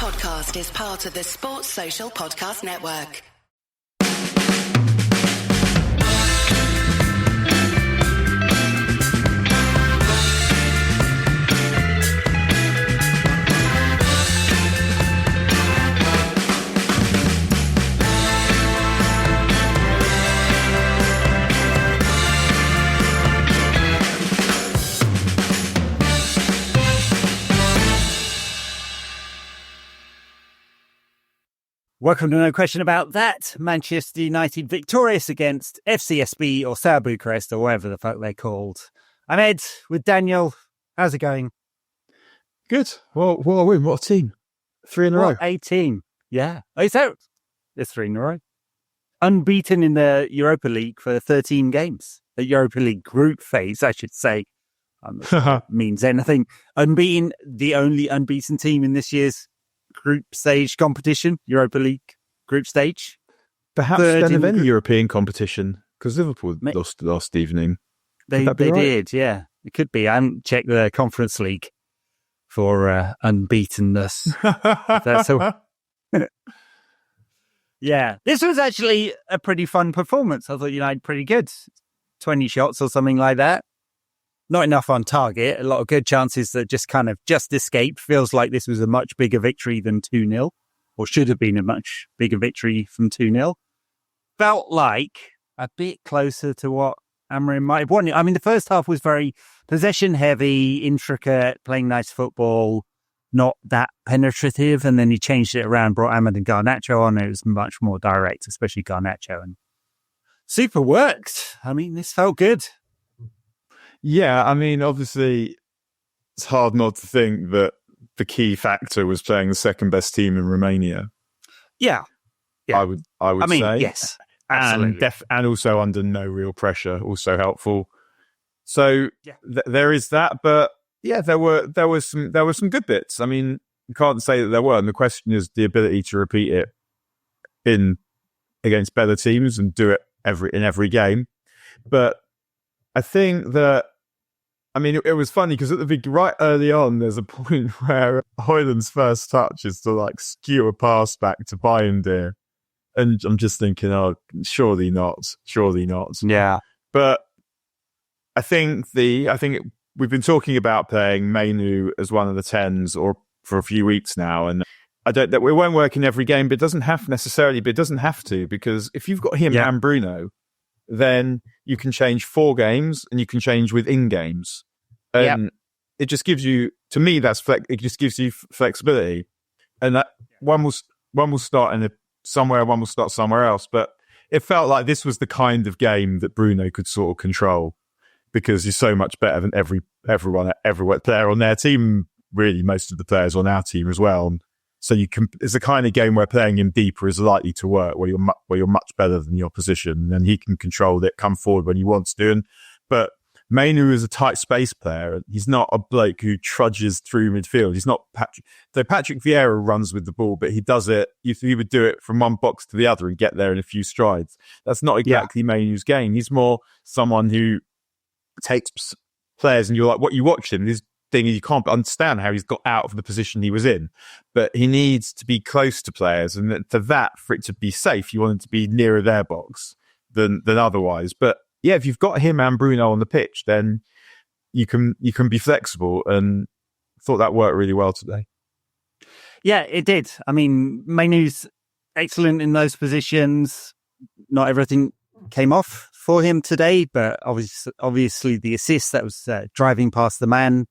podcast is part of the Sports Social Podcast Network. Welcome to No Question About That. Manchester United victorious against FCSB or Steaua Bucharest or whatever the fuck they're called. I'm Ed with Daniel. How's it going? Good. Well, what a win. What a team. 3 in a row. A team. Yeah. Oh, so it's 3 in a row. Unbeaten in the Europa League for 13 games. The Europa League group phase, I should say. Means anything. Unbeaten, the only unbeaten team in this year's group stage competition, Europa League group stage. Perhaps then of any European competition, because Liverpool lost last evening. They right? did, yeah. It could be. I haven't checked the Conference League for unbeatenness. Yeah, this was actually a pretty fun performance. I thought United pretty good. 20 shots or something like that. Not enough on target. A lot of good chances that just escaped. Feels like this was a much bigger victory than 2-0, or should have been a much bigger victory from 2-0. Felt like a bit closer to what Amorim might have wanted. I mean, the first half was very possession heavy, intricate, playing nice football, not that penetrative. And then he changed it around, brought Ahmed and Garnacho on. It was much more direct, especially Garnacho. And super worked. I mean, this felt good. Yeah, I mean, obviously, it's hard not to think that the key factor was playing the second best team in Romania. Yeah. I would say. Yes, absolutely. And also under no real pressure, also helpful. So there is that, but yeah, there were some good bits. I mean, you can't say that there weren't. The question is the ability to repeat it against better teams and do it in every game. But I think that, I mean, it was funny because right early on, there's a point where Højlund's first touch is to skew a pass back to Bayındır. And I'm just thinking, oh, surely not. Yeah. But I think we've been talking about playing Mainu as one of the 10s for a few weeks now. And that we won't work in every game, but it doesn't have to, because if you've got him and Bruno, then you can change 4 games and you can change within games. And it just gives you, to me, it just gives you flexibility. And that one will start somewhere, one will start somewhere else. But it felt like this was the kind of game that Bruno could sort of control, because he's so much better than every player on their team, really most of the players on our team as well. So it's the kind of game where playing him deeper is likely to work, where you're much better than your opposition, and he can control it, come forward when he wants to. But Mainu is a tight space player. He's not a bloke who trudges through midfield. He's not Patrick. So Patrick Vieira runs with the ball, but he does it. He would do it from one box to the other and get there in a few strides. That's not exactly Mainu's game. He's more someone who takes players, and you're like, what you watch him, this thing, you can't understand how he's got out of the position he was in, but he needs to be close to players, and for it to be safe, you want him to be nearer their box than otherwise. But yeah, if you've got him and Bruno on the pitch, then you can be flexible, and I thought that worked really well today. Yeah, it did. I mean, Mainu's excellent in those positions. Not everything came off for him today, but obviously the assist, that was driving past the man.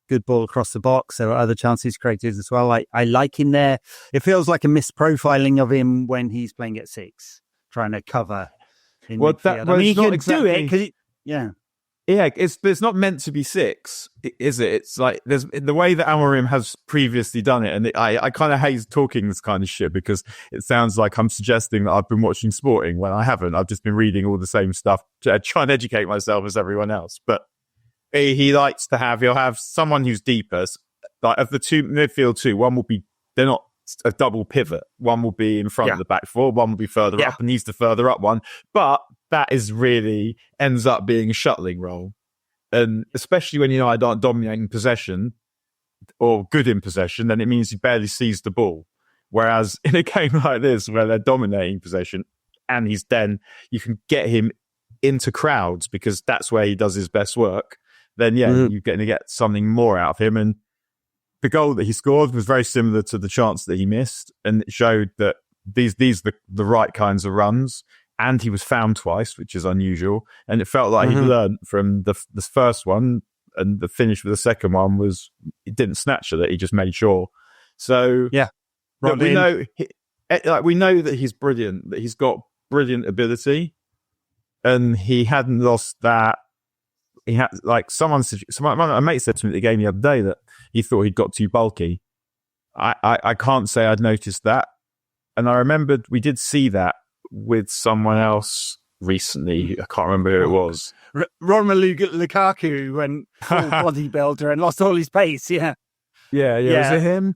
Good ball across the box. There were other chances created as well. I like him there. It feels like a misprofiling of him when he's playing at 6, trying to cover in midfield. I mean, he can do it because it's not meant to be 6, is it? It's like there's the way that Amorim has previously done it, and I kind of hate talking this kind of shit because it sounds like I'm suggesting that I've been watching Sporting when I haven't. I've just been reading all the same stuff, trying to educate myself as everyone else, but. He'll have someone who's deeper. Like of the two midfield two, one will be, they're not a double pivot. One will be in front of the back four, one will be further up, and he's the further up one. But that is really ends up being a shuttling role. And especially when United aren't dominating possession, or good in possession, then it means he barely sees the ball. Whereas in a game like this, where they're dominating possession, and you can get him into crowds because that's where he does his best work. Then you're going to get something more out of him. And the goal that he scored was very similar to the chance that he missed, and it showed that these are the right kinds of runs. And he was found twice, which is unusual. And it felt like he learned from the first one, and the finish with the second one was, he didn't snatch at it. He just made sure. So we know that he's brilliant, that he's got brilliant ability, and he hadn't lost that. He had, like, a mate said to me at the game the other day that he thought he'd got too bulky. I can't say I'd noticed that. And I remembered we did see that with someone else recently. I can't remember who it was. Romelu Lukaku went full bodybuilder and lost all his pace. Yeah. Was it him?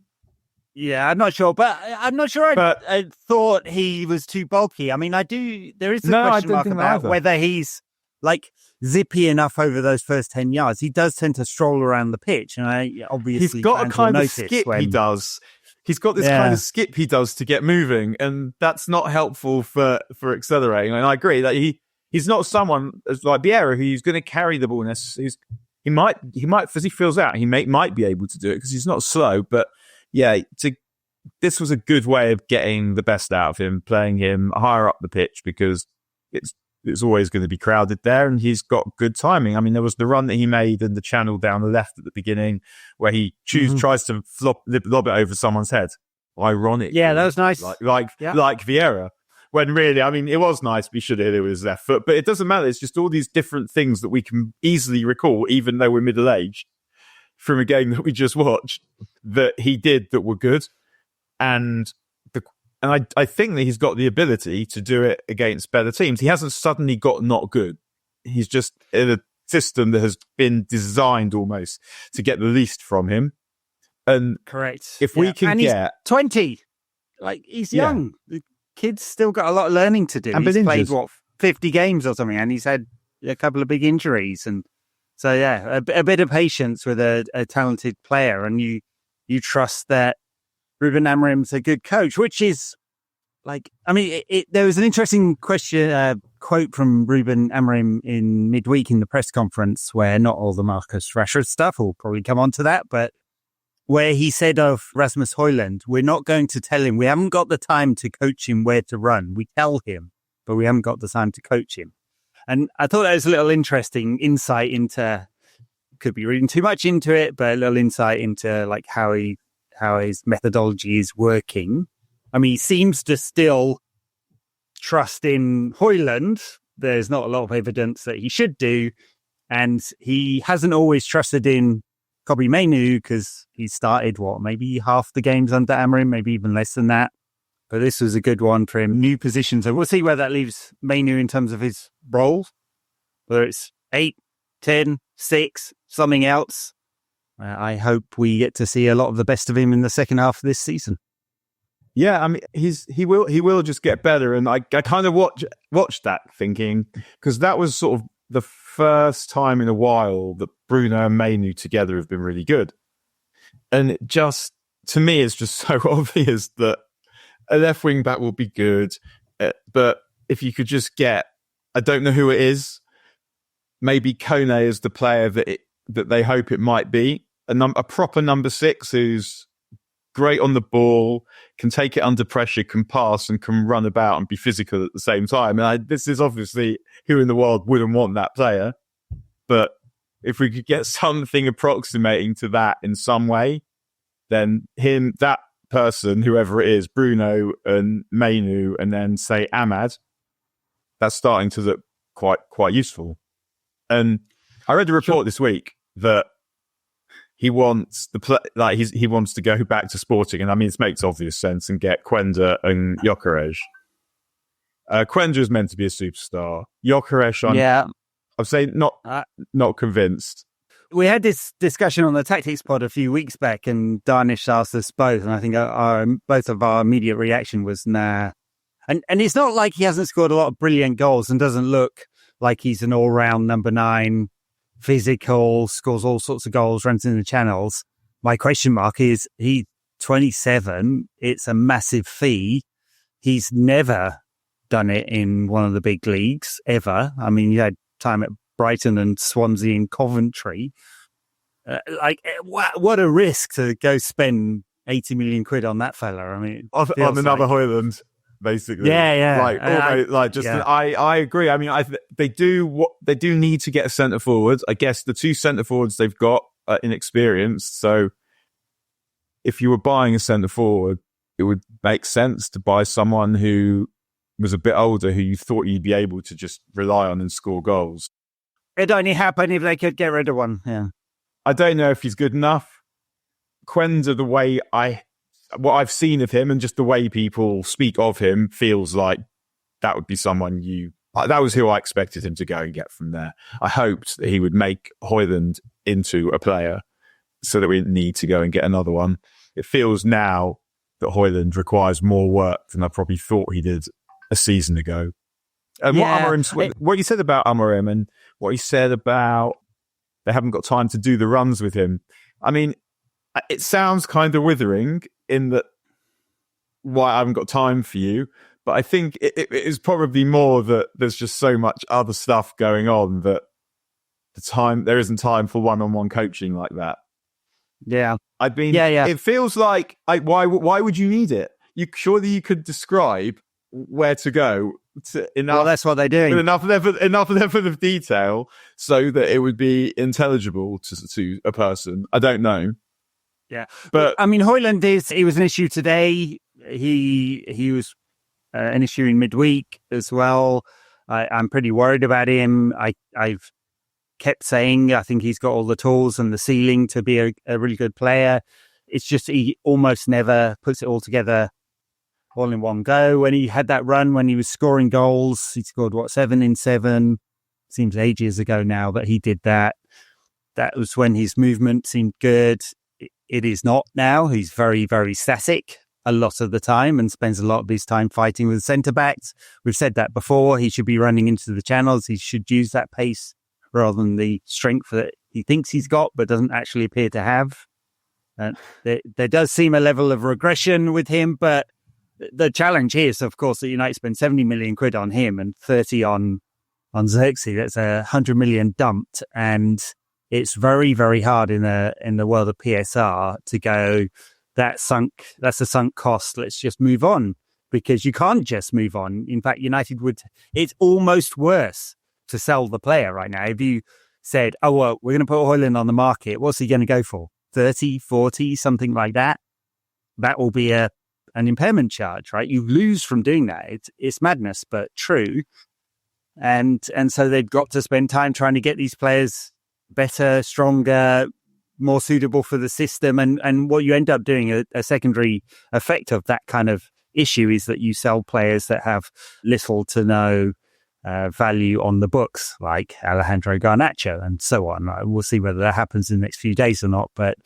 Yeah, I'm not sure, but I'm not sure. I thought he was too bulky. I mean, there is a question mark about whether he's like zippy enough over those first 10 yards. He does tend to stroll around the pitch, and obviously he's got a kind of skip he does. He's got this kind of skip he does to get moving, and that's not helpful for accelerating. And I agree that he's not someone like Vieira who's going to carry the ball. He might, as he feels out, he might be able to do it because he's not slow. But this was a good way of getting the best out of him, playing him higher up the pitch, because it's always going to be crowded there, and he's got good timing. I mean, there was the run that he made in the channel down the left at the beginning where he tries to lob it over someone's head. Ironic. Yeah, that was nice. Like Vieira. When really, I mean, it was nice, but he should have hit it with his left foot. But it doesn't matter. It's just all these different things that we can easily recall, even though we're middle-aged, from a game that we just watched, that he did that were good. And I think that he's got the ability to do it against better teams. He hasn't suddenly got not good. He's just in a system that has been designed almost to get the least from him. And correct. If we can he's 20, like, he's young. The kid's still got a lot of learning to do. And he's played 50 games or something, and he's had a couple of big injuries, and so a bit of patience with a talented player, and you trust that Ruben Amorim's a good coach, which is like, I mean, there was an interesting quote from Ruben Amorim in midweek in the press conference, where not all the Marcus Rashford stuff, will probably come on to that, but where he said of Rasmus Højlund, we're not going to tell him, we haven't got the time to coach him where to run. We tell him, but we haven't got the time to coach him. And I thought that was a little interesting insight into, could be reading too much into it, but a little insight into like how his methodology is working. I mean, he seems to still trust in Højlund. There's not a lot of evidence that he should do. And he hasn't always trusted in Kobbie Mainoo, because he started, maybe half the games under Amorim, maybe even less than that. But this was a good one for him. New position. So we'll see where that leaves Mainoo in terms of his role. Whether it's 8, 10, 6, something else. I hope we get to see a lot of the best of him in the second half of this season. Yeah, I mean, he will just get better, and I kind of watched that thinking, because that was sort of the first time in a while that Bruno and Mainoo together have been really good, and it just, to me, it's just so obvious that a left wing back will be good, but if you could just get, I don't know who it is, maybe Kone is the player that they hope it might be. A proper number 6 who's great on the ball, can take it under pressure, can pass, and can run about and be physical at the same time. And this is obviously, who in the world wouldn't want that player? But if we could get something approximating to that in some way, then that person, whoever it is, Bruno and Mainoo, and then say Ahmad, that's starting to look quite useful. And I read a report this week that he wants he wants to go back to Sporting, and I mean, it makes obvious sense, and get Quenda and Gyökeres. Quenda is meant to be a superstar. Gyökeres, I'm saying not convinced. We had this discussion on the Tactics Pod a few weeks back, and Darnish asked us both, and I think both of our immediate reaction was nah. And it's not like he hasn't scored a lot of brilliant goals and doesn't look like he's an all-round number 9, physical, scores all sorts of goals, runs in the channels. my question mark is he's 27. It's a massive fee. He's never done it in one of the big leagues ever. I mean, he had time at Brighton and Swansea and Coventry. What a risk to go spend 80 million quid on that fella. I mean, on another Højlund, basically. Yeah. I agree. I mean, they do need to get a centre forward. I guess the two centre forwards they've got are inexperienced. So if you were buying a centre forward, it would make sense to buy someone who was a bit older, who you thought you'd be able to just rely on and score goals. It'd only happen if they could get rid of one. Yeah. I don't know if he's good enough. Quenda, what I've seen of him and just the way people speak of him feels like that would be someone that was who I expected him to go and get from there. I hoped that he would make Højlund into a player so that we didn't need to go and get another one. It feels now that Højlund requires more work than I probably thought he did a season ago. And what you said about Amorim and what he said about they haven't got time to do the runs with him. I mean, it sounds kind of withering in that why I haven't got time for you, but I think it is probably more that there's just so much other stuff going on that there isn't time for one-on-one coaching like that. Yeah. I mean, it feels like why would you need it? Surely you could describe where to go well, that's what they're doing. With enough level of detail so that it would be intelligible to a person. I don't know. Yeah. But I mean, Højlund he was an issue today. He was an issue in midweek as well. I'm pretty worried about him. I've kept saying I think he's got all the tools and the ceiling to be a really good player. It's just he almost never puts it all together all in one go. When he had that run, when he was scoring goals, he scored 7 in 7. Seems ages ago now that he did that. That was when his movement seemed good. It is not now. He's very, very static a lot of the time and spends a lot of his time fighting with centre backs. We've said that before. He should be running into the channels. He should use that pace rather than the strength that he thinks he's got but doesn't actually appear to have. There does seem a level of regression with him, but the challenge is, of course, that United spend 70 million quid on him and 30 on Xerxes. That's 100 million dumped, and it's very, very hard in the world of PSR to go, that's a sunk cost. Let's just move on, because you can't just move on. In fact, United it's almost worse to sell the player right now. If you said, oh, well, we're going to put Højlund on the market, what's he going to go for? 30, 40, something like that? That will be an impairment charge, right? You lose from doing that. It's madness, but true. And so they've got to spend time trying to get these players better, stronger, more suitable for the system. And what you end up doing, a secondary effect of that kind of issue, is that you sell players that have little to no value on the books, like Alejandro Garnacho and so on. We'll see whether that happens in the next few days or not, but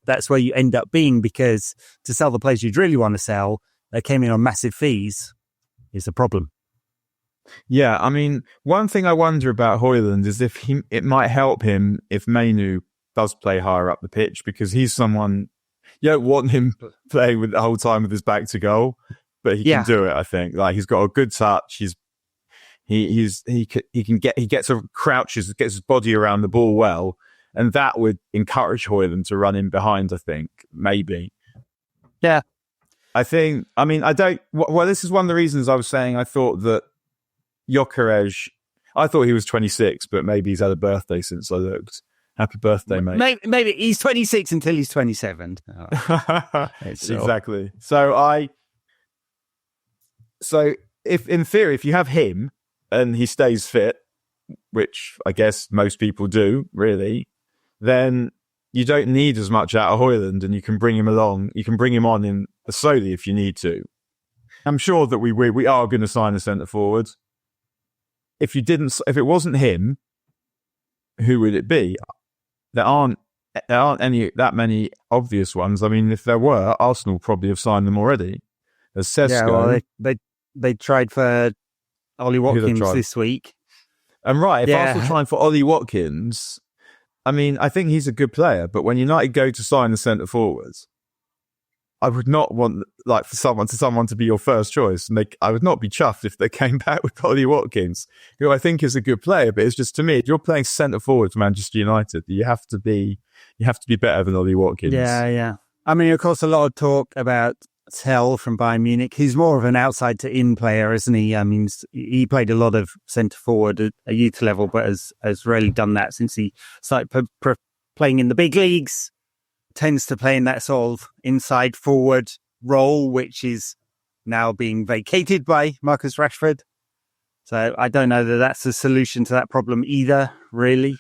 that's where you end up being, because to sell the players you'd really want to sell, they came in on massive fees, is a problem. Yeah, I mean, one thing I wonder about Højlund is if it might help him if Mainu does play higher up the pitch, because he's someone you don't want him playing with the whole time with his back to goal, but he can do it. I think he's got a good touch. He gets his body around the ball well, and that would encourage Højlund to run in behind. I think maybe. Yeah, this is one of the reasons I was saying I thought that Gyökeres, I thought he was 26, but maybe he's had a birthday since I looked. Happy birthday, mate. Maybe he's 26 until he's 27. Exactly. So if in theory, if you have him and he stays fit, which I guess most people do, really, then you don't need as much out of Højlund, and you can bring him along. You can bring him on in slowly if you need to. I'm sure that we are going to sign a centre forward. If it wasn't him, who would it be? There aren't that many obvious ones. I mean, if there were, Arsenal probably have signed them already. There's Sesko. Yeah, well, they tried for Ollie Watkins this week. And if Arsenal trying for Ollie Watkins, I mean, I think he's a good player, but when United go to sign a centre forwards, I would not want like for someone to be your first choice. And I would not be chuffed if they came back with Ollie Watkins, who I think is a good player. But it's just, to me, if you're playing centre forward for Manchester United, you have to be better than Ollie Watkins. Yeah. I mean, of course, a lot of talk about Tell from Bayern Munich. He's more of an outside to in player, isn't he? I mean, he played a lot of centre forward at a youth level, but has rarely done that since he started playing in the big leagues. Tends to play in that sort of inside forward role, which is now being vacated by Marcus Rashford. So I don't know that that's a solution to that problem either, really.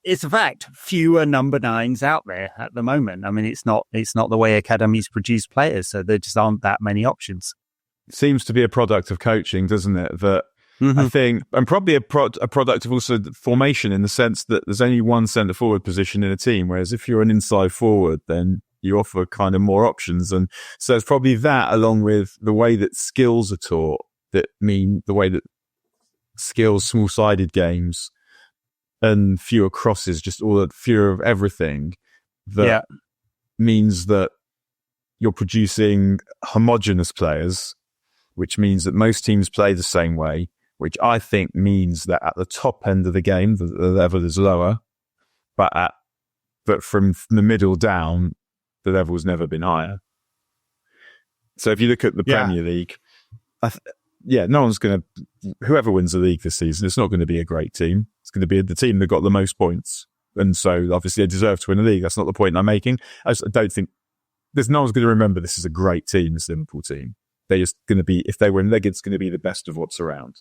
It's a fact, fewer number 9s out there at the moment. I mean, it's not the way academies produce players, so there just aren't that many options. It seems to be a product of coaching, doesn't it? That I think, and probably a product of also formation, in the sense that there's only one centre forward position in a team, whereas if you're an inside forward, then you offer kind of more options. And so it's probably that, along with the way that skills are taught, that mean the way that skills, small-sided games, and fewer crosses, just all that fewer of everything, that means that you're producing homogenous players, which means that most teams play the same way, which I think means that at the top end of the game, the level is lower, but from the middle down, the level's never been higher. So if you look at the Premier League, no one's going to, whoever wins the league this season, it's not going to be a great team. It's going to be the team that got the most points. And so obviously they deserve to win the league. That's not the point I'm making. I don't think no one's going to remember this as a great team, this Liverpool team. They're just going to be, if they win the league, it's going to be the best of what's around.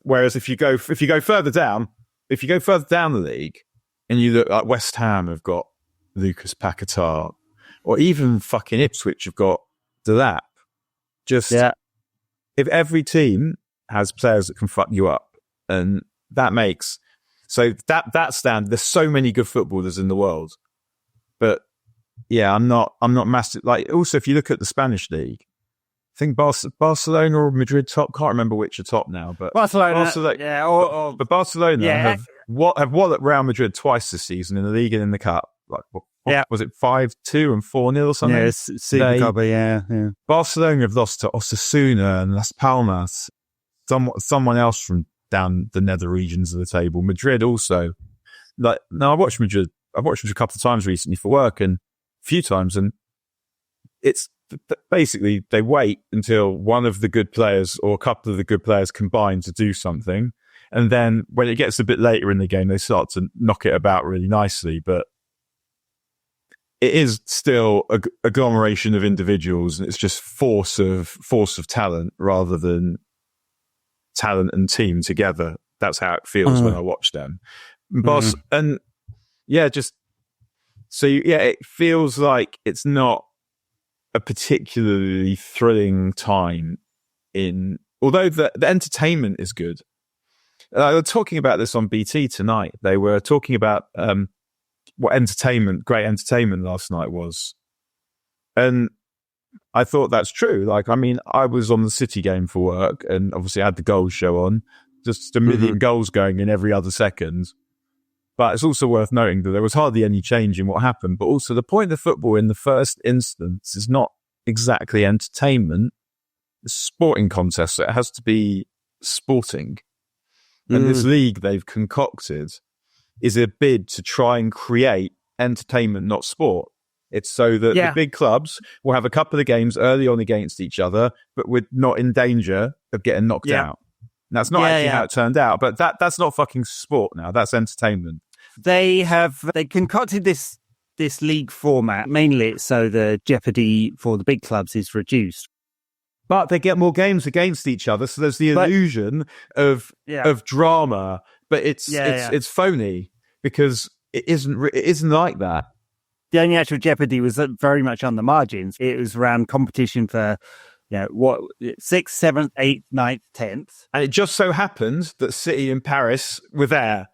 Whereas if you go further down the league, and you look like West Ham have got Lucas Paquetá, or even fucking Ipswich have got Delap. If every team has players that can fuck you up, and that makes, so that stand, there's so many good footballers in the world, but I'm not massive. Like, also, if you look at the Spanish league, I think Barcelona or Madrid top. Can't remember which are top now, but Barcelona, but Barcelona have walloped Real Madrid twice this season in the league and in the cup. Like, was it 5-2 and 4-0 or something? Yeah, Super Cup, yeah. Barcelona have lost to Osasuna and Las Palmas. Someone else from down the nether regions of the table. Madrid also. I watched Madrid. I've watched Madrid a couple of times recently for work, and a few times, and it's basically they wait until one of the good players or a couple of the good players combine to do something, and then when it gets a bit later in the game, they start to knock it about really nicely. But it is still a agglomeration of individuals, and it's just force of talent rather than talent and team together. That's how it feels when I watch them. And it feels like it's not a particularly thrilling time although the entertainment is good. They were talking about this on BT tonight. They were talking about what great entertainment last night was. And I thought that's true. Like, I mean, I was on the City game for work, and obviously I had the goals show on, just a million goals going in every other second. But it's also worth noting that there was hardly any change in what happened. But also, the point of football in the first instance is not exactly entertainment. It's a sporting contest, so it has to be sporting. And this league they've concocted is a bid to try and create entertainment, not sport. It's so that the big clubs will have a couple of games early on against each other, but we're not in danger of getting knocked out. And that's not actually how it turned out, but that's not fucking sport now. That's entertainment. They concocted this league format mainly so the jeopardy for the big clubs is reduced. But they get more games against each other, so there's the illusion of drama, but it's phony because it isn't like that. The only actual jeopardy was very much on the margins. It was around competition for 6th, 7th, 8th, 9th, 10th. And it just so happened that City and Paris were there.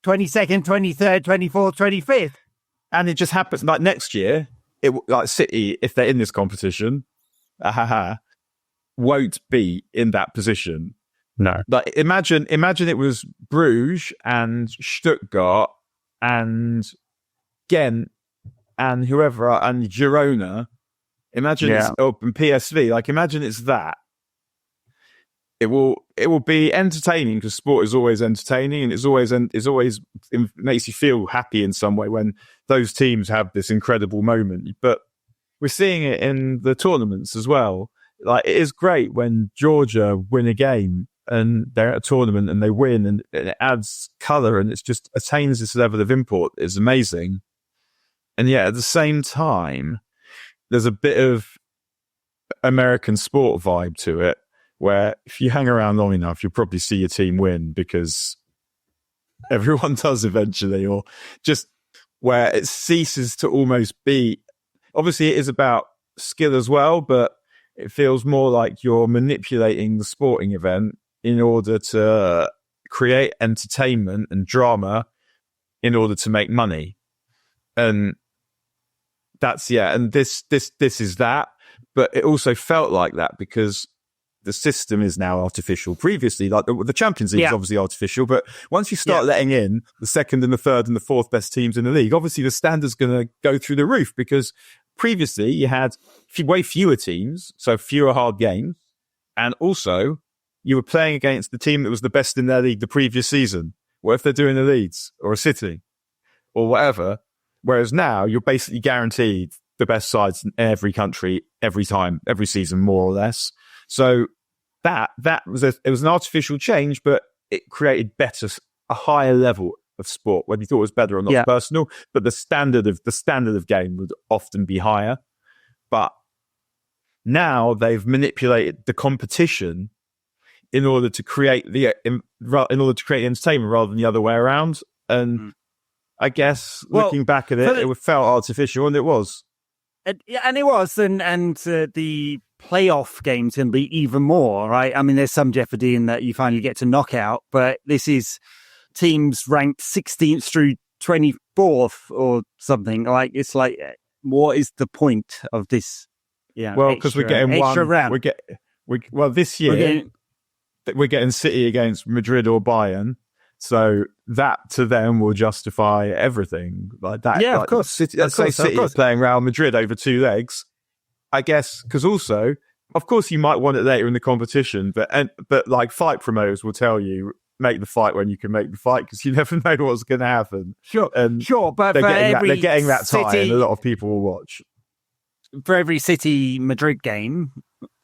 22nd, 23rd, 24th, 25th. And it just happens, like next year, like City, if they're in this competition, won't be in that position. No. Like imagine it was Bruges and Stuttgart and Ghent and whoever, and Girona. Imagine it's open PSV. Like, imagine it's that. It will be entertaining, because sport is always entertaining, and it makes you feel happy in some way when those teams have this incredible moment. But we're seeing it in the tournaments as well. Like, it is great when Georgia win a game and they're at a tournament and they win, and it adds colour, and it's just attains this level of import. It's amazing. And yet at the same time, there's a bit of American sport vibe to it, where if you hang around long enough, you'll probably see your team win, because everyone does eventually, or just where it ceases to almost be. Obviously, it is about skill as well, but it feels more like you're manipulating the sporting event in order to create entertainment and drama in order to make money. And that's, and this is that, but it also felt like that because the system is now artificial. Previously, like the Champions League is obviously artificial, but once you start letting in the second and the third and the fourth best teams in the league, obviously the standard's going to go through the roof, because previously you had way fewer teams, so fewer hard games, and also you were playing against the team that was the best in their league the previous season. What if they're doing a Leeds or a City or whatever? Whereas now you're basically guaranteed the best sides in every country, every time, every season, more or less. So that was it was an artificial change, but it created a higher level of sport, whether you thought it was better or not personal. But the standard of game would often be higher. But now they've manipulated the competition in order to create entertainment rather than the other way around. And I guess looking back at it, it felt artificial, and it was. And it was, and the playoff games can be even more, right? I mean, there's some jeopardy in that you finally get to knockout, but this is teams ranked 16th through 24th or something. Like, it's like, what is the point of this? Yeah, well, because we're getting extra round. This year we're getting City against Madrid or Bayern. So that to them will justify everything like that. Yeah, like of course. City is playing Real Madrid over 2 legs, I guess, because also, of course, you might want it later in the competition, but like fight promoters will tell you, make the fight when you can make the fight, because you never know what's going to happen. Sure, but they're getting that time, and a lot of people will watch. For every City Madrid game,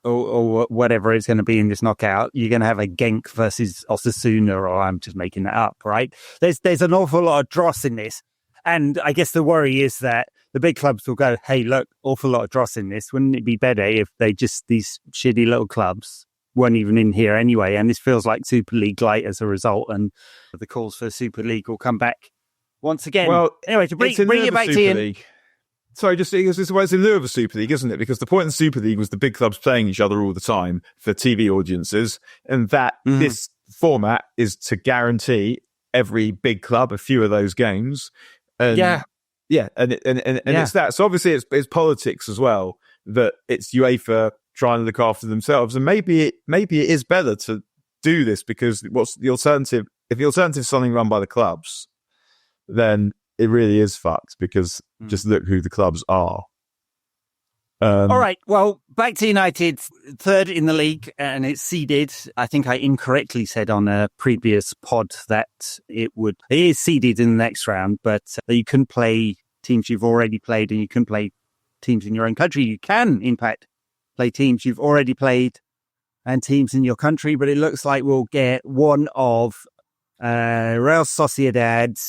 or whatever it's going to be in this knockout, you're going to have a Genk versus Osasuna, or I'm just making that up, right? There's an awful lot of dross in this. And I guess the worry is that the big clubs will go, hey, look, awful lot of dross in this. Wouldn't it be better if these shitty little clubs weren't even in here anyway? And this feels like Super League light as a result, and the calls for Super League will come back once again. Well, anyway, to bring it back to Ian. Sorry, it's in lieu of a Super League, isn't it? Because the point in Super League was the big clubs playing each other all the time for TV audiences, and that this format is to guarantee every big club a few of those games. And and it's that. So obviously it's politics as well, that it's UEFA trying to look after themselves, and maybe it is better to do this, because what's the alternative? If the alternative is something run by the clubs, then it really is fucked, because just look who the clubs are. All right. Well, back to United, third in the league, and it's seeded. I think I incorrectly said on a previous pod that it is seeded in the next round, but you couldn't play teams you've already played, and you couldn't play teams in your own country. You can, in fact, play teams you've already played and teams in your country, but it looks like we'll get one of Real Sociedad,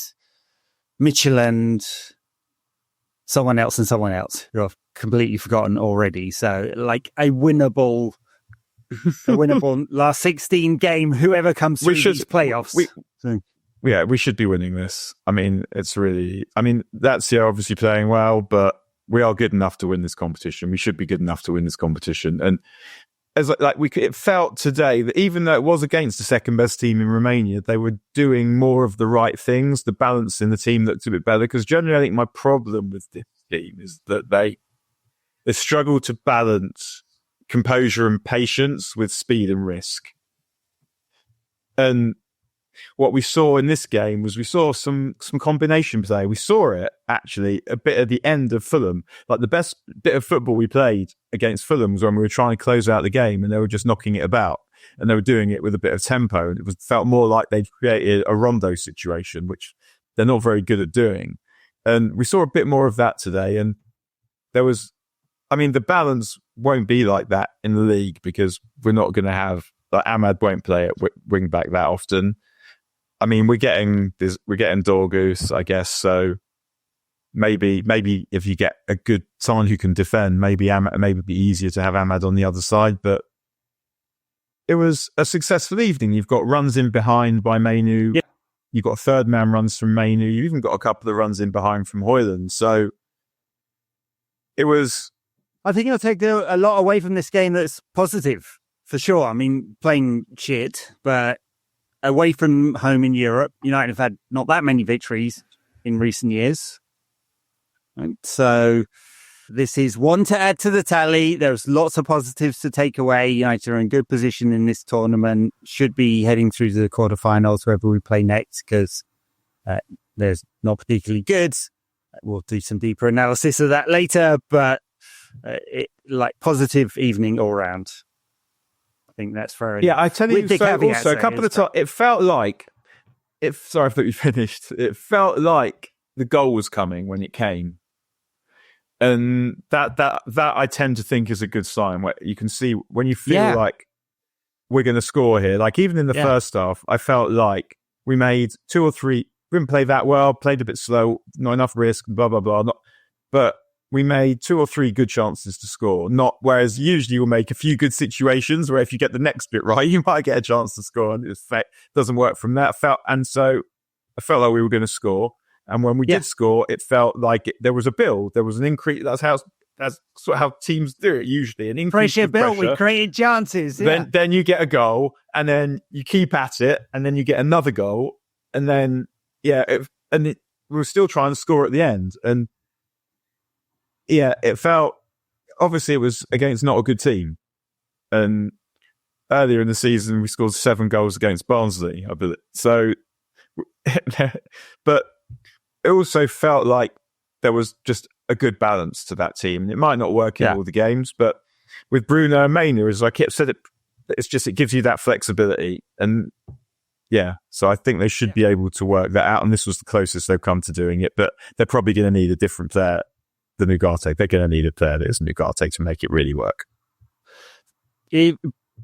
Midtjylland, someone else who I've completely forgotten already. So like a winnable last 16 game, whoever comes through these playoffs. We should be winning this. I mean, Lazio obviously playing well, but we are good enough to win this competition. We should be good enough to win this competition. And it felt today that even though it was against the second best team in Romania, they were doing more of the right things. The balance in the team looked a bit better, because generally I think my problem with this team is that they struggle to balance composure and patience with speed and risk. And what we saw in this game was we saw some combination play. We saw it actually a bit at the end of Fulham. Like the best bit of football we played against Fulham was when we were trying to close out the game and they were just knocking it about and they were doing it with a bit of tempo. And it felt more like they'd created a rondo situation, which they're not very good at doing. And we saw a bit more of that today. And the balance won't be like that in the league because we're not going to have, like Ahmad won't play at wing back that often. I mean, we're getting Dorgus, I guess. So maybe if you get someone who can defend, maybe it'd be easier to have Ahmad on the other side. But it was a successful evening. You've got runs in behind by Mainu. Yeah. You've got third man runs from Mainu. You've even got a couple of runs in behind from Højlund. So it was. I think you'll take a lot away from this game that's positive, for sure. I mean, playing shit, but away from home in Europe, United have had not that many victories in recent years. Right? So this is one to add to the tally. There's lots of positives to take away. United are in good position in this tournament, should be heading through to the quarterfinals wherever we play next because there's not particularly good. We'll do some deeper analysis of that later, but positive evening all round. I think that's fair. Yeah, I tell you, also a couple of times it felt like sorry, I thought you finished. It felt like the goal was coming when it came, and that I tend to think is a good sign. Where you can see when you feel like we're going to score here. Like even in the first half, I felt like we made 2 or 3. We didn't play that well. Played a bit slow. Not enough risk. Blah blah blah. But we made 2 or 3 good chances to score. Whereas usually you'll make a few good situations where if you get the next bit right, you might get a chance to score. And it doesn't work from that. So I felt like we were going to score. And when we did score, it felt like there was a build. There was an increase. That's sort of how teams do it usually. An increase pressure build. We created chances. Yeah. Then you get a goal, and then you keep at it, and then you get another goal, and then we were still trying to score at the end. And it felt, obviously it was against not a good team. And earlier in the season, we scored 7 goals against Barnsley, I believe. So, but it also felt like there was just a good balance to that team. And it might not work in all the games, but with Bruno and Mainu, as I kept said, it gives you that flexibility. And so I think they should be able to work that out. And this was the closest they've come to doing it, but they're probably going to need a different player than Ugarte. They're going to need a player that isn't Ugarte to make it really work. If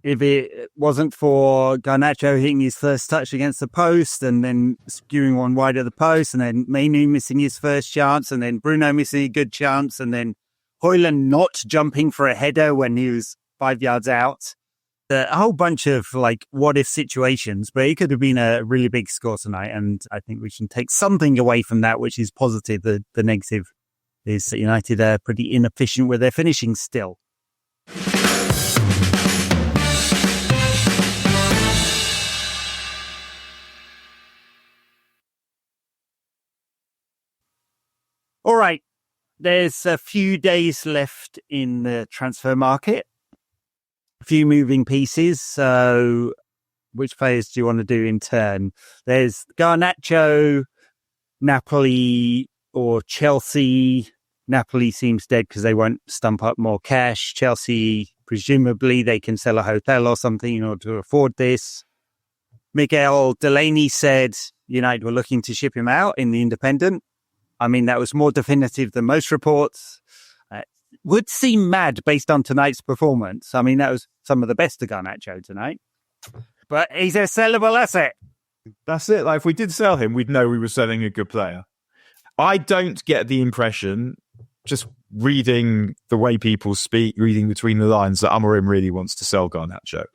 it wasn't for Garnacho hitting his first touch against the post and then skewing one wide of the post and then Mainu missing his first chance and then Bruno missing a good chance and then Højlund not jumping for a header when he was 5 yards out, a whole bunch of what if situations, but it could have been a really big score tonight. And I think we can take something away from that, which is positive. The negative is that United are pretty inefficient with their finishing still. All right, there's a few days left in the transfer market. A few moving pieces. So which players do you want to do in turn? There's Garnacho, Napoli, or Chelsea. Napoli seems dead because they won't stump up more cash. Chelsea, presumably they can sell a hotel or something in order to afford this. Miguel Delaney said United were looking to ship him out in the Independent. I mean, that was more definitive than most reports. Would seem mad based on tonight's performance. I mean, that was some of the best of Garnacho tonight. But he's a sellable asset. That's it. If we did sell him, we'd know we were selling a good player. I don't get the impression, just reading the way people speak, reading between the lines, that Amorim really wants to sell Garnacho.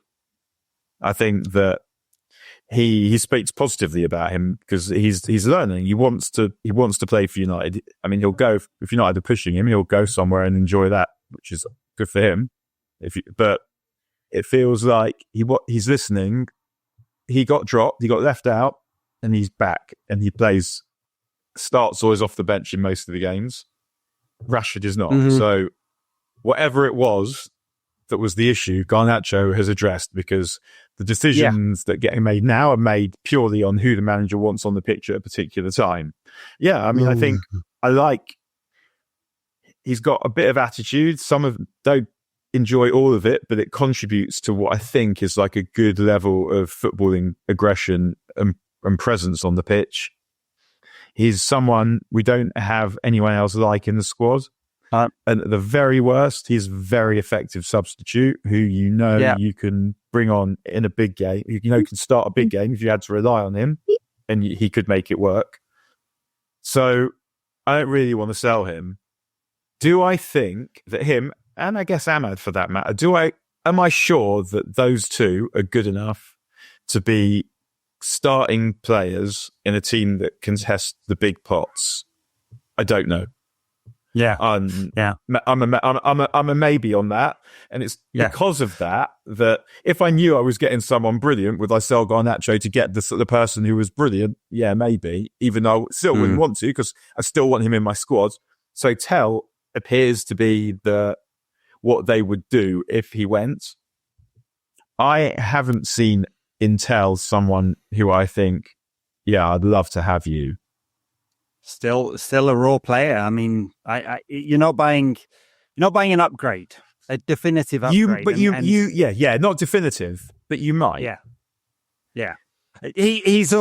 I think that he speaks positively about him because he's learning. He wants to play for United. I mean, he'll go if United are pushing him. He'll go somewhere and enjoy that, which is good for him. But it feels like he's listening. He got dropped. He got left out, and he's back. And he starts always off the bench in most of the games. Rashford is not. Mm-hmm. So whatever it was, that was the issue, Garnacho has addressed, because the decisions that get made now are made purely on who the manager wants on the pitch at a particular time. Yeah, I mean, I think he's got a bit of attitude. Some of don't enjoy all of it, but it contributes to what I think is like a good level of footballing aggression and presence on the pitch. He's someone we don't have anyone else like in the squad. And at the very worst, he's a very effective substitute who you can bring on in a big game. Can start a big game if you had to rely on him, and he could make it work. So I don't really want to sell him. Do I think that him, and I guess Ahmad for that matter, am I sure that those two are good enough to be starting players in a team that contest the big pots? I don't know. Yeah, I'm a maybe on that, and it's because of that if I knew I was getting someone brilliant, would I sell Garnacho to get the person who was brilliant? Yeah, maybe. Even though I still wouldn't want to, because I still want him in my squad. So Tell appears to be what they would do if he went. I haven't seen in Tell someone who I think, I'd love to have you. Still a raw player. I mean, you're not buying an upgrade, a definitive upgrade. Not definitive, but you might. Yeah. It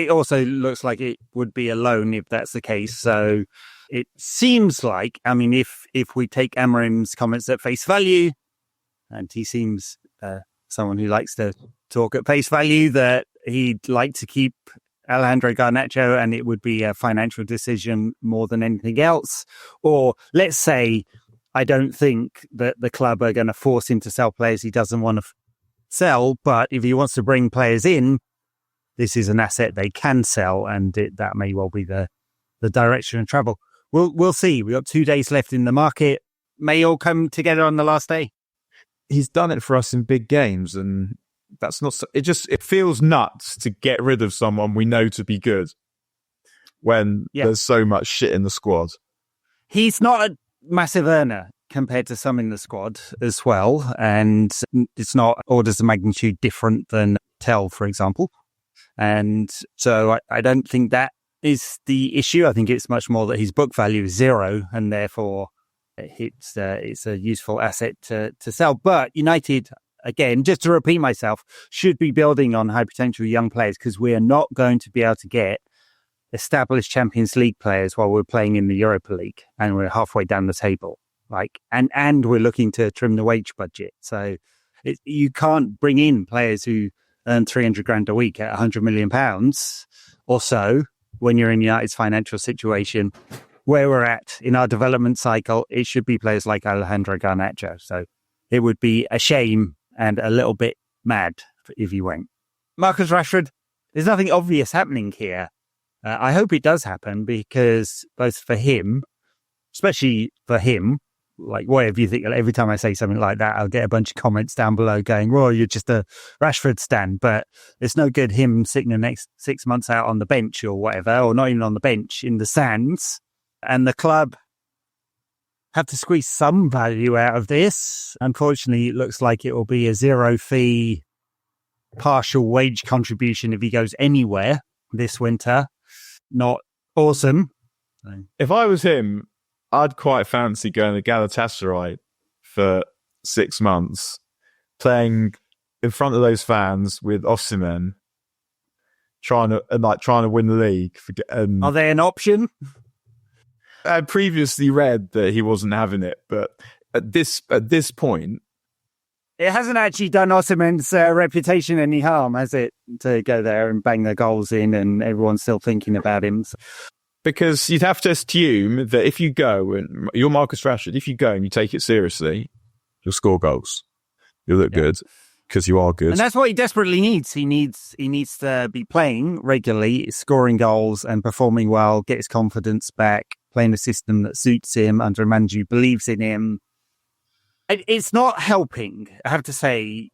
also looks like it would be a loan if that's the case. So it seems like, I mean, if we take Amorim's comments at face value, and he seems someone who likes to talk at face value, that he'd like to keep Alejandro Garnacho, and it would be a financial decision more than anything else. Or let's say I don't think that the club are going to force him to sell players he doesn't want to sell, but if he wants to bring players in, this is an asset they can sell, and that may well be the direction of travel. We'll see. We've got 2 days left in the market. May all come together on the last day. He's done it for us in big games, and that's not. It feels nuts to get rid of someone we know to be good when there's so much shit in the squad. He's not a massive earner compared to some in the squad as well, and it's not orders of magnitude different than Tell, for example. And so I don't think that is the issue. I think it's much more that his book value is 0, and therefore it's a useful asset to sell. But United, again, just to repeat myself, should be building on high potential young players, because we are not going to be able to get established Champions League players while we're playing in the Europa League and we're halfway down the table. And we're looking to trim the wage budget. So you can't bring in players who earn 300 grand a week at 100 million pounds or so when you're in United's financial situation. Where we're at in our development cycle, it should be players like Alejandro Garnacho. So it would be a shame and a little bit mad if he went. Marcus Rashford, there's nothing obvious happening here. I hope it does happen, because both for him, especially for him, like whatever you think, every time I say something like that, I'll get a bunch of comments down below going, well, you're just a Rashford stan. But it's no good him sitting the next 6 months out on the bench or whatever, or not even on the bench, in the sands. And the club have to squeeze some value out of this. Unfortunately, it looks like it will be a 0-fee partial wage contribution if he goes anywhere this winter. Not awesome. If I was him, I'd quite fancy going to Galatasaray for 6 months, playing in front of those fans with Osimhen, trying to win the league. Are they an option? I previously read that he wasn't having it, but at this point, it hasn't actually done Osimhen's reputation any harm, has it? To go there and bang the goals in, and everyone's still thinking about him. Because you'd have to assume that if you go and you're Marcus Rashford, if you go and you take it seriously, you'll score goals. You'll look good because you are good. And that's what he desperately needs. He needs to be playing regularly, scoring goals and performing well, get his confidence back, playing a system that suits him under a manager who believes in him. It's not helping, I have to say.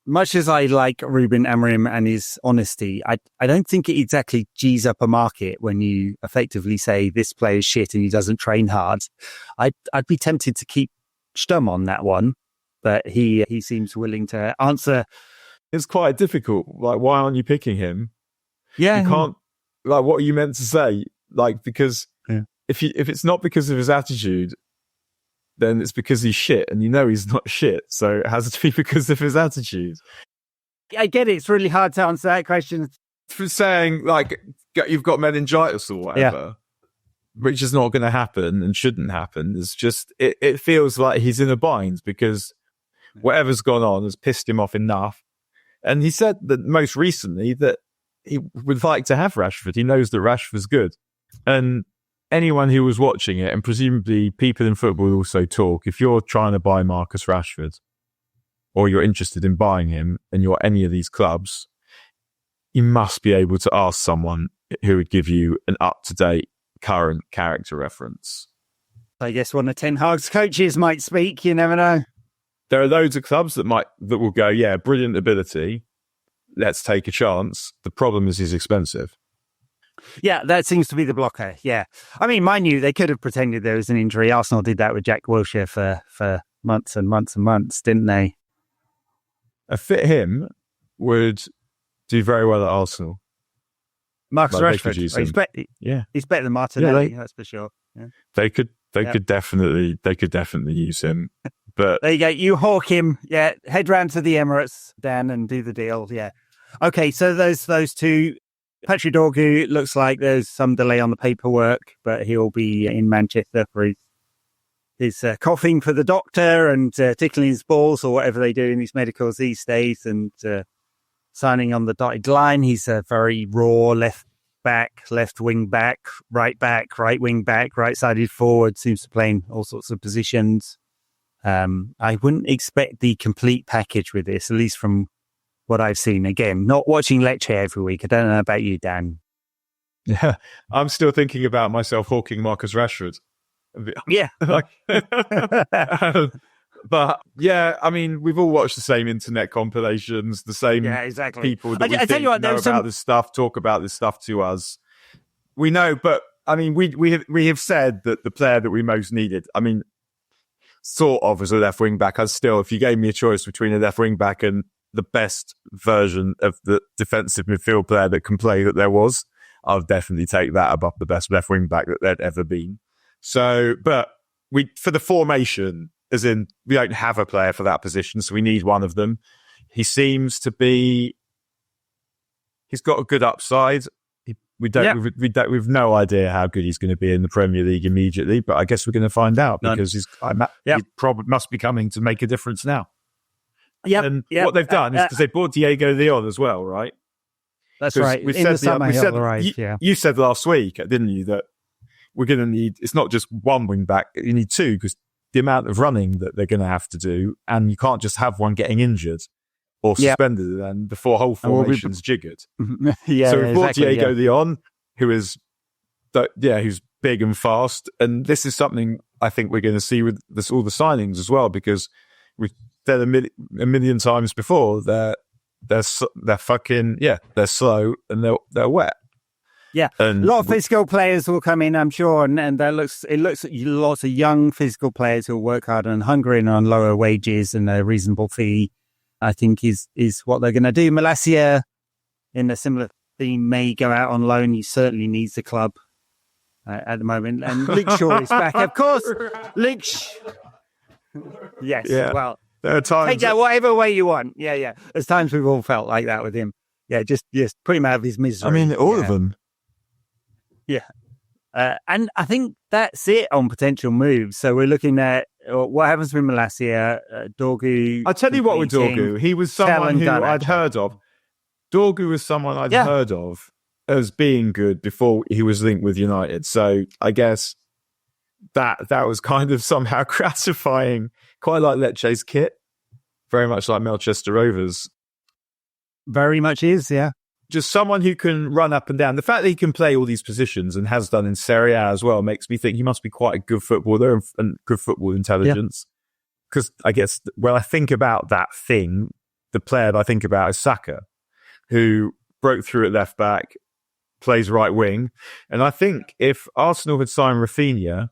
Much as I like Ruben Amorim and his honesty, I don't think it exactly G's up a market when you effectively say this player's shit and he doesn't train hard. I'd be tempted to keep Stum on that one. but he seems willing to answer. It's quite difficult. Like, why aren't you picking him? Yeah. You can't, like, what are you meant to say? Like, because if it's not because of his attitude, then it's because he's shit, and you know he's not shit. So it has to be because of his attitude. I get it. It's really hard to answer that question. For saying, like, you've got meningitis or whatever, which is not going to happen and shouldn't happen. It's just, it feels like he's in a bind because whatever's gone on has pissed him off enough. And he said that most recently that he would like to have Rashford. He knows that Rashford's good. And anyone who was watching it, and presumably people in football also talk, if you're trying to buy Marcus Rashford or you're interested in buying him and you're any of these clubs, you must be able to ask someone who would give you an up-to-date current character reference. I guess one of Ten Hag's coaches might speak. You never know. There are loads of clubs that will go, yeah, brilliant ability. Let's take a chance. The problem is he's expensive. Yeah, that seems to be the blocker. Yeah. I mean, mind you, they could have pretended there was an injury. Arsenal did that with Jack Wilshere for months and months and months, didn't they? A fit him would do very well at Arsenal. Marcus Rashford. He's better than Martinelli, that's for sure. Yeah. They could definitely use him. But there you go. You hawk him. Yeah. Head round to the Emirates, Dan, and do the deal. Yeah. Okay. So those two. Patrick Dorgu, looks like there's some delay on the paperwork, but he'll be in Manchester for his coughing for the doctor and tickling his balls or whatever they do in these medicals these days, and signing on the dotted line. He's a very raw left back, left wing back, right wing back, right-sided forward, seems to play in all sorts of positions. I wouldn't expect the complete package with this, at least from what I've seen. Again, not watching Lecce every week. I don't know about you, Dan. Yeah, I'm still thinking about myself hawking Marcus Rashford. Yeah. But yeah, I mean, we've all watched the same internet compilations, the same people that I tell you what, know about this stuff, talk about this stuff to us. We know, but I mean, we have said that the player that we most needed, I mean, sort of as a left wing back, if you gave me a choice between a left wing back and the best version of the defensive midfield player that can play that there was, I'll definitely take that above the best left wing back that there'd ever been. So, but for the formation, as in, we don't have a player for that position, so we need one of them. He seems to be, he's got a good upside. We've no idea how good he's going to be in the Premier League immediately, but I guess we're going to find out because he probably must be coming to make a difference now. What they've done is because they bought Diego Leon as well, right? That's right. You said last week, didn't you, that we're going to need, it's not just one wing back, you need two, because the amount of running that they're going to have to do, and you can't just have one getting injured or suspended, and the whole formation's jiggered. So we brought Diego Leon, who's big and fast, and this is something I think we're going to see with all the signings as well, because we've said a million times before, they're fucking they're slow and they're wet. Yeah, and a lot of physical players will come in, I'm sure, and it looks lots of young physical players who'll work hard and hungry and on lower wages and a reasonable fee. I think is what they're going to do. Malacia, in a similar theme, may go out on loan. He certainly needs the club at the moment. And Luke Shaw is back, of course. Yes, well, there are times take that whatever way you want. Yeah. There's times we've all felt like that with him. Yeah, just put him out of his misery. I mean, all of them. Yeah. And I think that's it on potential moves. So we're looking at what happens with Malacia, Dorgu. I'll tell you what with Dorgu. He was someone who I'd heard of. Dorgu was someone I'd heard of as being good before he was linked with United. So I guess that was kind of somehow gratifying. Quite like Lecce's kit. Very much like Manchester Rovers. Very much is, yeah. Just someone who can run up and down. The fact that he can play all these positions and has done in Serie A as well makes me think he must be quite a good footballer and good football intelligence. Because I guess when I think about that thing, the player that I think about is Saka, who broke through at left back, plays right wing. And I think if Arsenal had signed Rafinha,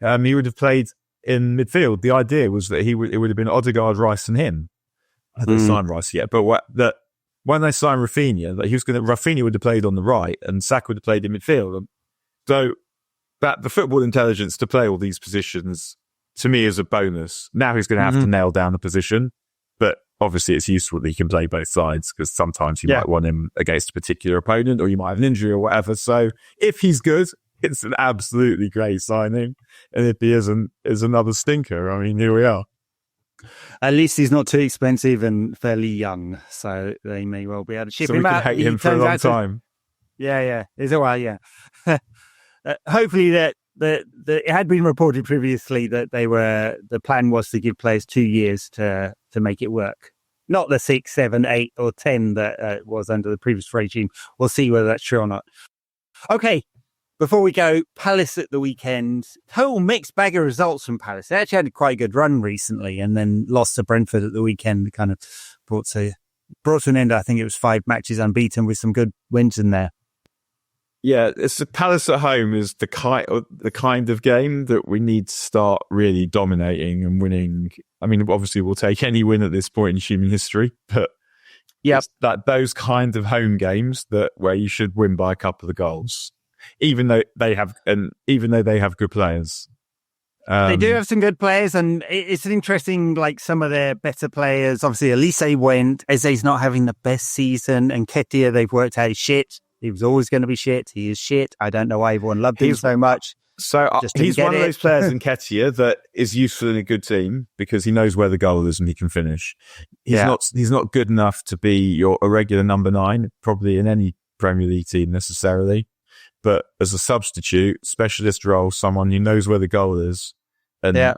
he would have played in midfield. The idea was that it would have been Odegaard, Rice, and him. I hadn't signed Rice yet, but when they signed Rafinha, that Rafinha would have played on the right, and Saka would have played in midfield. So that the football intelligence to play all these positions to me is a bonus. Now he's going to have to nail down the position, but obviously it's useful that he can play both sides because sometimes you might want him against a particular opponent, or you might have an injury or whatever. So if he's good, it's an absolutely great signing, and if he isn't, it's another stinker. I mean, here we are. At least he's not too expensive and fairly young, so they may well be able to ship him out. So we can hate him for a long time. It's a while. Hopefully that it had been reported previously that the plan was to give players 2 years to make it work, not the 6, 7, 8, or 10 that was under the previous regime. We'll see whether that's true or not. Okay. Before we go, Palace at the weekend. Total mixed bag of results from Palace. They actually had quite a good run recently and then lost to Brentford at the weekend. Kind of brought to an end. I think it was 5 matches unbeaten with some good wins in there. Yeah, it's the Palace at home is the kind of game that we need to start really dominating and winning. I mean, obviously we'll take any win at this point in human history, but it's that those kind of home games where you should win by a couple of goals. Even though they have good players, they do have some good players, and it's an interesting. Like some of their better players, obviously Elise went. Eze's not having the best season, and Ketia they've worked out is shit. He was always going to be shit. He is shit. I don't know why everyone loved him so much. So he's one of those players in Ketia that is useful in a good team because he knows where the goal is and he can finish. He's not good enough to be a regular number 9, probably in any Premier League team necessarily. But as a substitute, specialist role, someone who knows where the goal is and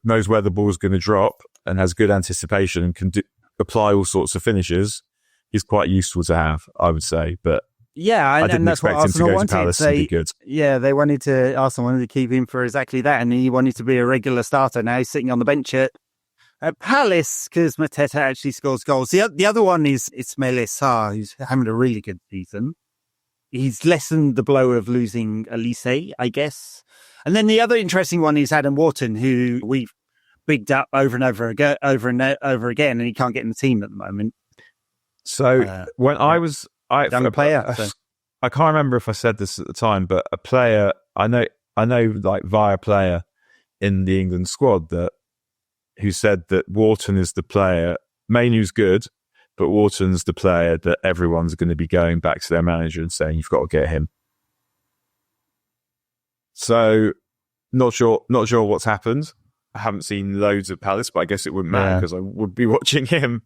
knows where the ball is going to drop and has good anticipation and can apply all sorts of finishes, he's quite useful to have, I would say. But I didn't expect him to go to Palace and be good. Yeah, Arsenal wanted to keep him for exactly that, and he wanted to be a regular starter. Now he's sitting on the bench at Palace because Mateta actually scores goals. The other one is Ismail Sarr, who's having a really good season. He's lessened the blow of losing Elise, I guess. And then the other interesting one is Adam Wharton, who we've bigged up over and over again, and he can't get in the team at the moment. So when I was young player, I can't remember if I said this at the time, but a player I know like via player in the England squad who said that Wharton is the player. Mainu's good, but Wharton's the player that everyone's going to be going back to their manager and saying, you've got to get him. So not sure what's happened. I haven't seen loads of Palace, but I guess it wouldn't matter because I would be watching him.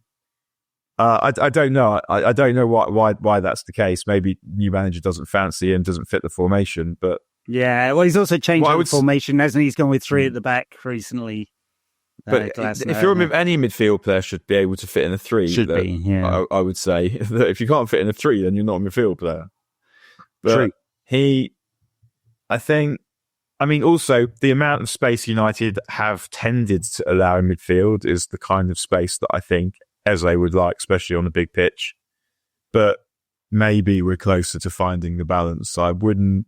I don't know. I don't know why that's the case. Maybe new manager doesn't fancy him, doesn't fit the formation, but he's also changed the formation, hasn't he? He's gone with 3 at the back recently. But if you're any midfield player should be able to fit in a 3. I would say that if you can't fit in a 3, then you're not a midfield player. But also the amount of space United have tended to allow in midfield is the kind of space that I think Eze would like, especially on a big pitch. But maybe we're closer to finding the balance. I wouldn't.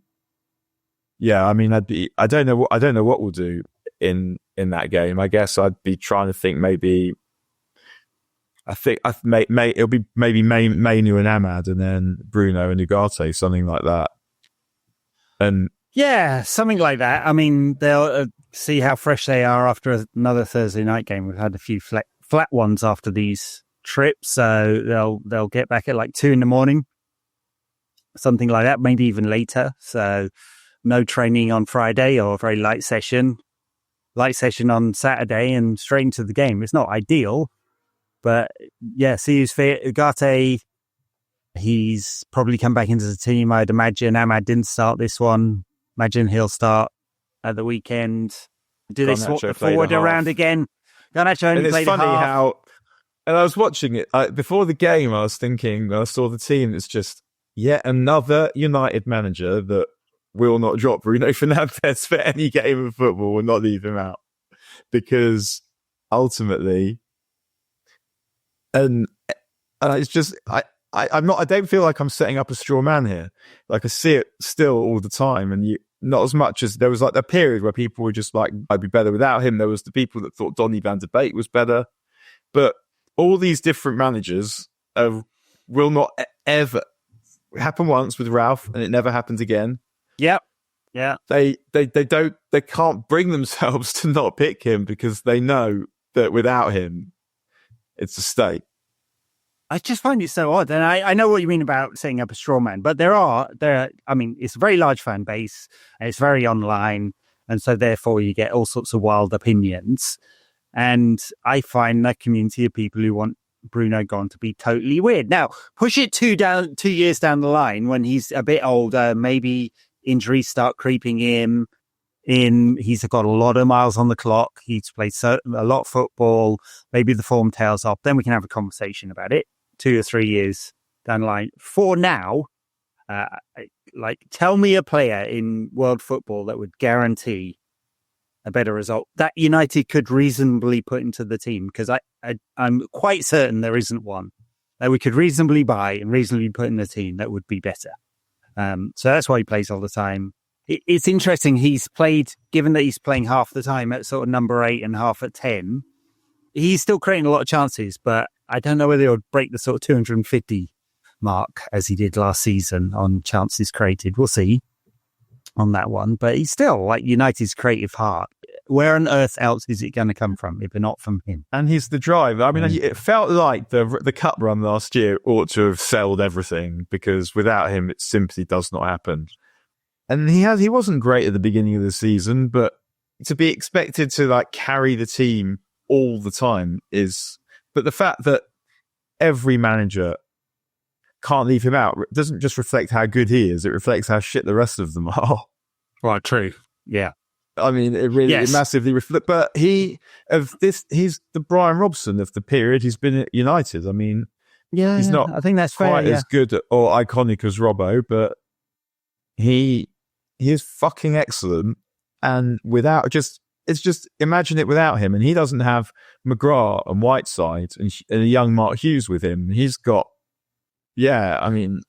Yeah, I mean, I don't know what we'll do in that game. I guess I'd be trying to think maybe. It'll be maybe Mainu and Ahmad, and then Bruno and Ugarte, something like that. And something like that. I mean, they'll see how fresh they are after another Thursday night game. We've had a few flat ones after these trips, so they'll get back at like 2 a.m, something like that, maybe even later. So no training on Friday or a very light session on Saturday and straight into the game. It's not ideal, but see who's fit. Ugarte, he's probably come back into the team, I'd imagine. Ahmad didn't start this one. Imagine he'll start at the weekend. Do they swap the forward around again? Garnacho only played a half. It's funny and I was watching it before the game. I was thinking when I saw the team, it's just yet another United manager that will not drop Bruno Fernandes for any game of football, will not leave him out, because ultimately, and it's just I don't feel like I'm setting up a straw man here. Like I see it still all the time, and not as much as there was like a period where people were just like, I'd be better without him. There was the people that thought Donny van de Beek was better. But all these different managers will not ever happen once with Ralph, and it never happens again. Yep. Yeah. They can't bring themselves to not pick him because they know that without him, it's a state. I just find it so odd. And I know what you mean about setting up a straw man, but I mean, it's a very large fan base and it's very online. And so therefore you get all sorts of wild opinions. And I find that community of people who want Bruno gone to be totally weird. Now, push it 2 years down the line when he's a bit older, maybe injuries start creeping in. He's got a lot of miles on the clock. He's played a lot of football. Maybe the form tails off. Then we can have a conversation about it 2 or 3 years down the line. For now, tell me a player in world football that would guarantee a better result that United could reasonably put into the team, because I'm quite certain there isn't one that we could reasonably buy and reasonably put in the team that would be better. So that's why he plays all the time. It's interesting. He's played, given that he's playing half the time at sort of number 8 and half at 10, he's still creating a lot of chances, but I don't know whether he'll break the sort of 250 mark as he did last season on chances created. We'll see on that one, but he's still like United's creative heart. Where on earth else is it going to come from if not from him? And he's the driver. I mean, it felt like the cup run last year ought to have settled everything, because without him, it simply does not happen. And he wasn't great at the beginning of the season, but to be expected to like carry the team all the time but the fact that every manager can't leave him out doesn't just reflect how good he is, it reflects how shit the rest of them are. Right, true. Yeah. I mean, it really it massively reflects. But he's the Brian Robson of the period he's been at United. I mean, he's not I think that's quite fair, as good or iconic as Robbo, but he is fucking excellent. And imagine it without him, and he doesn't have McGrath and Whiteside and a young Mark Hughes with him. He's got, I mean,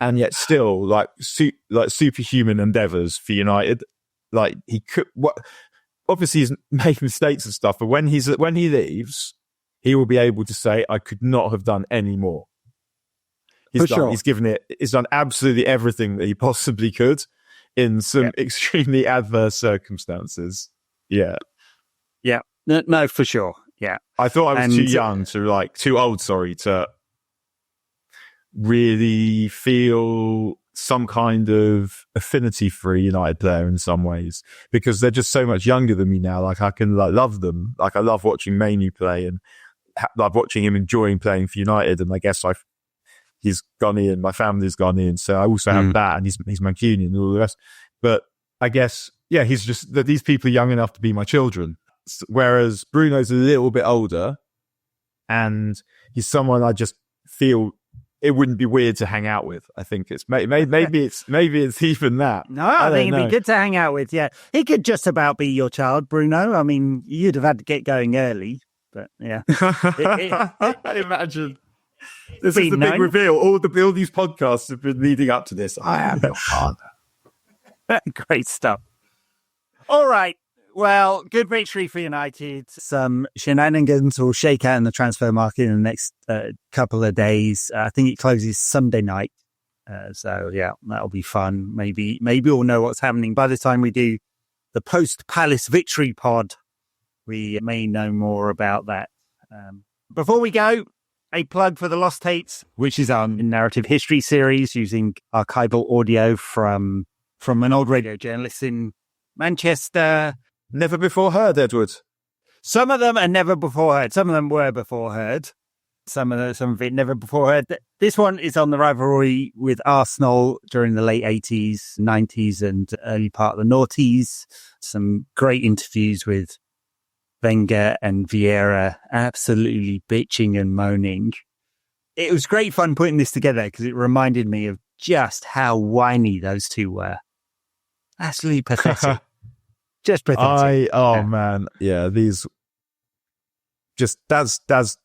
and yet still like superhuman endeavours for United. Like he could, obviously he's made mistakes and stuff, but when he leaves, he will be able to say, "I could not have done any more." He's done absolutely everything that he possibly could in some extremely adverse circumstances. Yeah. No, for sure. Yeah. I thought I was too old, to really feel some kind of affinity for a United player in some ways, because they're just so much younger than me now. Like I can love them. Like I love watching Mainu play and love watching him enjoying playing for United. And I guess he's Ghanaian, my family's Ghanaian, so I also have that, and he's Mancunian and all the rest. But I guess, he's just that these people are young enough to be my children. Whereas Bruno's a little bit older, and he's someone I just feel it wouldn't be weird to hang out with. I think it's maybe it's even that. No, I think it'd be good to hang out with. Yeah, he could just about be your child, Bruno. I mean, you'd have had to get going early, but yeah. I imagine this is the big reveal. All these podcasts have been leading up to this. I am your father. Great stuff. All right. Well, good victory for United. Some shenanigans will shake out in the transfer market in the next couple of days. I think it closes Sunday night. So, that'll be fun. Maybe we'll know what's happening. By the time we do the post-Palace victory pod, we may know more about that. Before we go, a plug for the Lost Tapes, which is our narrative history series using archival audio from an old radio journalist in Manchester. Never before heard, Edward. Some of them are never before heard. Some of them were before heard. Some of it never before heard. This one is on the rivalry with Arsenal during the late 80s, 90s and early part of the noughties. Some great interviews with Wenger and Vieira, absolutely bitching and moaning. It was great fun putting this together because it reminded me of just how whiny those two were. Absolutely pathetic. Just pathetic. Man. Yeah, these that's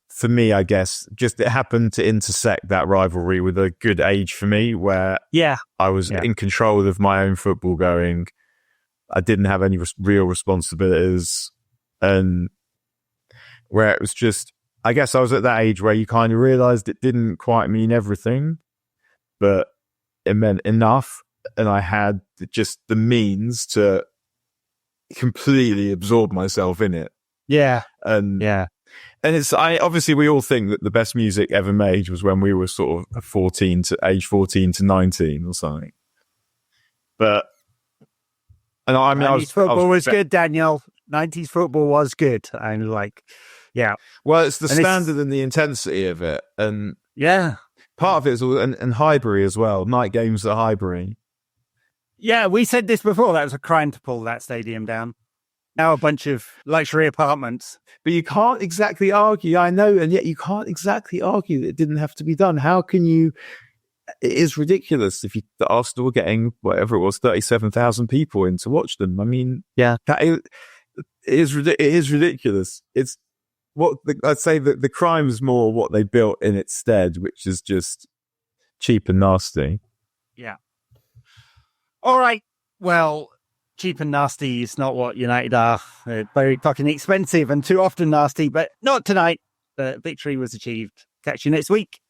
for me, I guess, just it happened to intersect that rivalry with a good age for me where I was in control of my own football going. I didn't have any real responsibilities, and where it was just, I guess I was at that age where you kind of realized it didn't quite mean everything, but it meant enough. And I had just the means to completely absorb myself in it. Yeah. And obviously we all think that the best music ever made was when we were sort of age 14 to 19 or something. But, and I mean, 90s football was good, Daniel. 90s football was good. And well, it's the standard and the intensity of it. And part of it is all, and Highbury as well. Night games at Highbury. Yeah, we said this before. That was a crime to pull that stadium down. Now a bunch of luxury apartments. But you can't exactly argue, I know, and yet you can't exactly argue that it didn't have to be done. How can you? It is ridiculous if the Arsenal were getting, whatever it was, 37,000 people in to watch them. I mean, it is ridiculous. It's I'd say that the crime is more what they built in its stead, which is just cheap and nasty. Yeah. All right. Well, cheap and nasty is not what United are. They're very fucking expensive and too often nasty, but not tonight. The victory was achieved. Catch you next week.